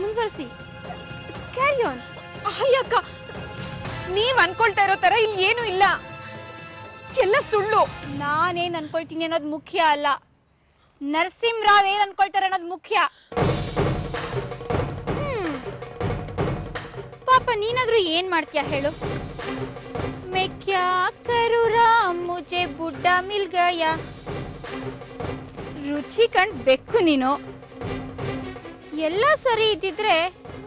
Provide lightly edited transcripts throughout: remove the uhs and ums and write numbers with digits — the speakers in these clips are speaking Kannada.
ಮುಂದುವರಿಸಿ ಕ್ಯಾರಿ ಆನ್. ಅಯ್ಯಕ್ಕ, ನೀವ್ ಅನ್ಕೊಳ್ತಾ ಇರೋ ತರ ಇಲ್ಲಿ ಏನು ಇಲ್ಲ, ಎಲ್ಲ ಸುಳ್ಳು. ನಾನೇನ್ ಅನ್ಕೊಳ್ತೀನಿ ಅನ್ನೋದು ಮುಖ್ಯ ಅಲ್ಲ, ನರಸಿಂಹರಾವ್ ಏನ್ ಅನ್ಕೊಳ್ತಾರೆ ಅನ್ನೋದು ಮುಖ್ಯ. ಪಾಪ ನೀನಾದ್ರೂ ಏನ್ ಮಾಡ್ತೀಯ ಹೇಳು? मैं क्या करूँ राम मुझे बुड्ढा मिल गया. ರುಚಿ ಕಂಡ್ ಬೆಕ್ಕು ನೀನು. ಎಲ್ಲ ಸರಿ ಇದ್ದಿದ್ರೆ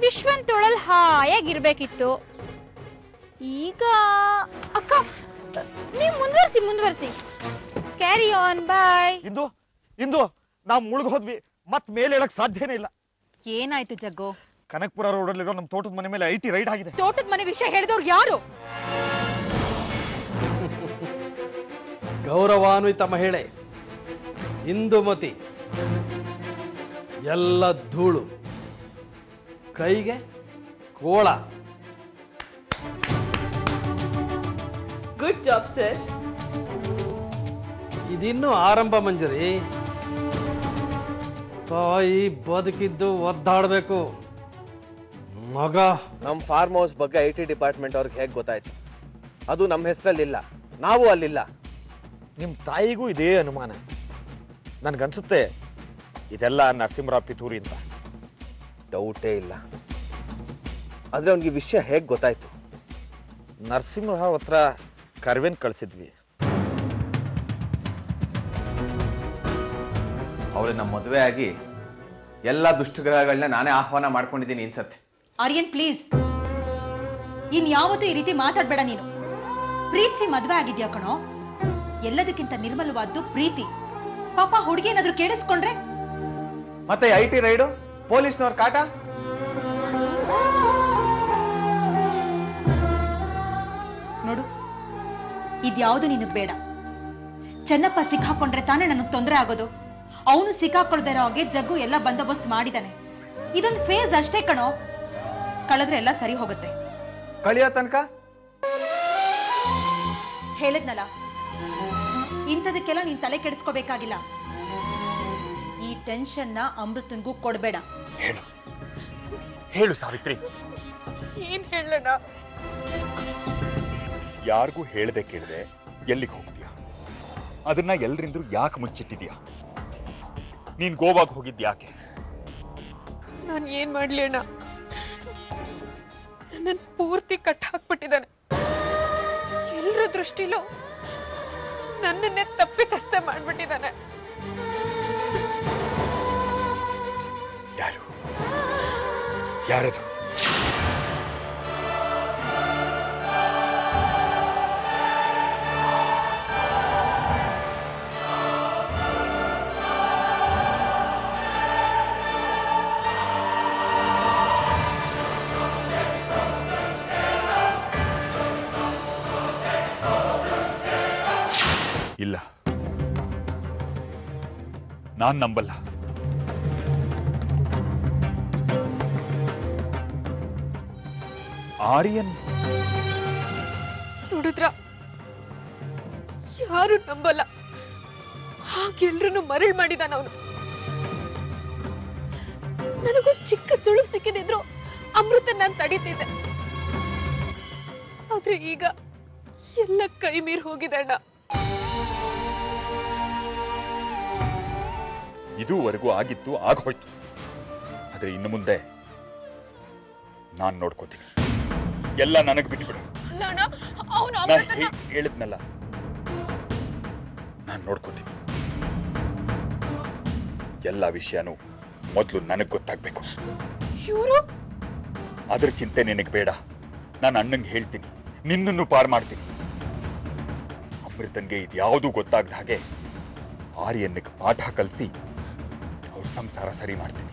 ವಿಶ್ವಂತೊಳಲ್ ಹಾಯಾಗಿರ್ಬೇಕಿತ್ತು. ಈಗ ಅಕ್ಕ ನೀವು ಮುಂದುವರಿಸಿ. ಕ್ಯಾರಿ ಆನ್, ಬಾಯ್. ಇಂದು ನಾವು ಮುಳುಗ್ ಹೋದ್ವಿ, ಮತ್ ಮೇಲೆ ಹೇಳಕ್ ಸಾಧ್ಯನೇ ಇಲ್ಲ. ಏನಾಯ್ತು ಜಗ್ಗು? ಕನಕಪುರ ರೋಡಲ್ಲಿರೋ ನಮ್ಮ ತೋಟದ ಮನೆ ಮೇಲೆ ಐಟಿ ರೈಡ್ ಆಗಿದೆ. ತೋಟದ ಮನೆ ವಿಷಯ ಹೇಳಿದವ್ರು ಯಾರು? ಗೌರವಾನ್ವಿತ ಮಹಿಳೆ ಇಂದುಮತಿ, ಎಲ್ಲ ಧೂಳು, ಕೈಗೆ ಕೋಳ. Good job sir. ಇದಿನ್ನೂ ಆರಂಭ ಮಂಜರಿ. ತಾಯಿ ಬದುಕಿದ್ದು ಒದ್ದಾಡಬೇಕು. ಮಗ ನಮ್ಮ ಫಾರ್ಮ್ ಹೌಸ್ ಬಗ್ಗೆ ಐಟಿ ಡಿಪಾರ್ಟ್ಮೆಂಟ್ ಅವ್ರಿಗೆ ಹೇಗೆ ಗೊತ್ತಾಯ್ತು? ಅದು ನಮ್ಮ ಹೆಸರಲ್ಲಿಲ್ಲ, ನಾವು ಅಲ್ಲಿಲ್ಲ. ನಿಮ್ ತಾಯಿಗೂ ಇದೇ ಅನುಮಾನ. ನನ್ಗನ್ಸುತ್ತೆ ಇದೆಲ್ಲ ನರಸಿಂಹರಾವ್ ಪಿತೂರಿ ಅಂತ. ಡೌಟೇ ಇಲ್ಲ. ಆದ್ರೆ ಅವ್ನಿಗೆ ವಿಷಯ ಹೇಗೆ ಗೊತ್ತಾಯ್ತು? ನರಸಿಂಹರಾವ್ ಹತ್ರ ಕರ್ವೇನ್ ಕಳಿಸಿದ್ವಿ. ಅವಳು ನಮ್ಮ ಮದುವೆ ಆಗಿ ಎಲ್ಲ ದುಷ್ಟಗ್ರಹಗಳನ್ನ ನಾನೇ ಆಹ್ವಾನ ಮಾಡ್ಕೊಂಡಿದ್ದೀನಿ ಅನ್ಸತ್ತೆ. ಆರ್ಯನ್ ಪ್ಲೀಸ್, ಇನ್ಯಾವತ್ತೂ ಈ ರೀತಿ ಮಾತಾಡ್ಬೇಡ ನೀನು. ಪ್ರೀತಿ ಮದುವೆ ಆಗಿದ್ಯಾ ಕಣೋ. ಎಲ್ಲದಕ್ಕಿಂತ ನಿರ್ಮಲವಾದ್ದು ಪ್ರೀತಿ. ಪಾಪ ಹುಡುಗಿ ಏನಾದ್ರೂ ಕೇಳಿಸ್ಕೊಂಡ್ರೆ? ಮತ್ತೆ ಐಟಿ ರೈಡು, ಪೊಲೀಸ್ನವ್ರ ಕಾಟ. ನೋಡು, ಇದ್ಯಾವುದು ನಿನಗ್ ಬೇಡ. ಚೆನ್ನಪ್ಪ ಸಿಕ್ಕಾಕೊಂಡ್ರೆ ತಾನೇ ನನಗ್ ತೊಂದರೆ ಆಗೋದು. ಅವನು ಸಿಕ್ಕಾಕೊಳ್ದೇ ಇರೋ ಹಾಗೆ ಜಗ್ಗು ಎಲ್ಲ ಬಂದೋಬಸ್ತ್ ಮಾಡಿದಾನೆ. ಇದೊಂದು ಫೇಸ್ ಅಷ್ಟೇ ಕಣೋ, ಕಳೆದ್ರೆ ಎಲ್ಲ ಸರಿ ಹೋಗುತ್ತೆ. ಕಳಿಯೋ ತನಕ ಹೇಳಿದ್ನಲ್ಲ, ಇಂಥದಕ್ಕೆಲ್ಲ ನೀನ್ ತಲೆ ಕೆಡಿಸ್ಕೋಬೇಕಾಗಿಲ್ಲ. ಈ ಟೆನ್ಷನ್ನ ಅಮೃತನ್ಗೂ ಕೊಡ್ಬೇಡ. ಹೇಳು ಸಾವಿತ್ರಿ. ಏನ್ ಹೇಳೋಣ? ಯಾರಿಗೂ ಹೇಳ್ದೆ ಕೇಳ್ದೆ ಎಲ್ಲಿಗೆ ಹೋಗ್ತೀಯಾ? ಅದನ್ನ ಎಲ್ರಿಂದ್ರೂ ಯಾಕೆ ಮುಚ್ಚಿಟ್ಟಿದ್ಯಾ? ನೀನ್ ಗೋವಾಗ್ ಹೋಗಿದ್ ಯಾಕೆ? ನಾನು ಏನ್ ಮಾಡ್ಲಿ ಅಣ್ಣ, ನನ್ನ ಪೂರ್ತಿ ಕಟ್ ಹಾಕ್ಬಿಟ್ಟಿದ್ದಾನೆ. ಎಲ್ಲರ ದೃಷ್ಟಿಲೂ ನನ್ನನ್ನೇ ತಪ್ಪಿತಸ್ಥೆ ಮಾಡ್ಬಿಟ್ಟಿದ್ದಾನೆ. ಯಾರದು? ಇಲ್ಲ, ನಾನ್ ನಂಬಲ್ಲ. ಆರ್ಯನ್ ನೋಡಿದ್ರ, ಯಾರು ನಂಬಲ್ಲ. ಹಾಗೆಲ್ರನ್ನು ಮರಳು ಮಾಡಿದಾನ ಅವನು. ನನಗೂ ಚಿಕ್ಕ ಸುಳು ಸಿಕ್ಕಿದ್ರು ಅಮೃತ ನಾನು ತಡೀತಿದ್ದೆ. ಆದ್ರೆ ಈಗ ಎಲ್ಲ ಕೈ ಮೀರಿ ಹೋಗಿದೆ ಅಣ್ಣ. ಇದುವರೆಗೂ ಆಗಿತ್ತು ಆಗೋಯ್ತು. ಆದ್ರೆ ಇನ್ನು ಮುಂದೆ ನಾನ್ ನೋಡ್ಕೋತೀನಿ. ಎಲ್ಲ ನನಗ್ ಬಿಟ್ಬಿಡು. ಹೇಳಿದ್ನಲ್ಲ, ನಾನ್ ನೋಡ್ಕೋತೀನಿ. ಎಲ್ಲ ವಿಷಯನೂ ಮೊದಲು ನನಗ್ ಗೊತ್ತಾಗ್ಬೇಕು. ಅದ್ರ ಚಿಂತೆ ನಿನಗ್ ಬೇಡ. ನಾನು ಅಣ್ಣಂಗೆ ಹೇಳ್ತೀನಿ, ನಿನ್ನನ್ನು ಪಾರ್ ಮಾಡ್ತೀನಿ. ಅಮೃತನ್ಗೆ ಇದ್ಯಾವುದೂ ಗೊತ್ತಾಗದ ಹಾಗೆ ಆರ್ಯನ್ಗೆ ಪಾಠ ಕಲಿಸಿ ಅವ್ರ ಸಂಸಾರ ಸರಿ ಮಾಡ್ತೀನಿ.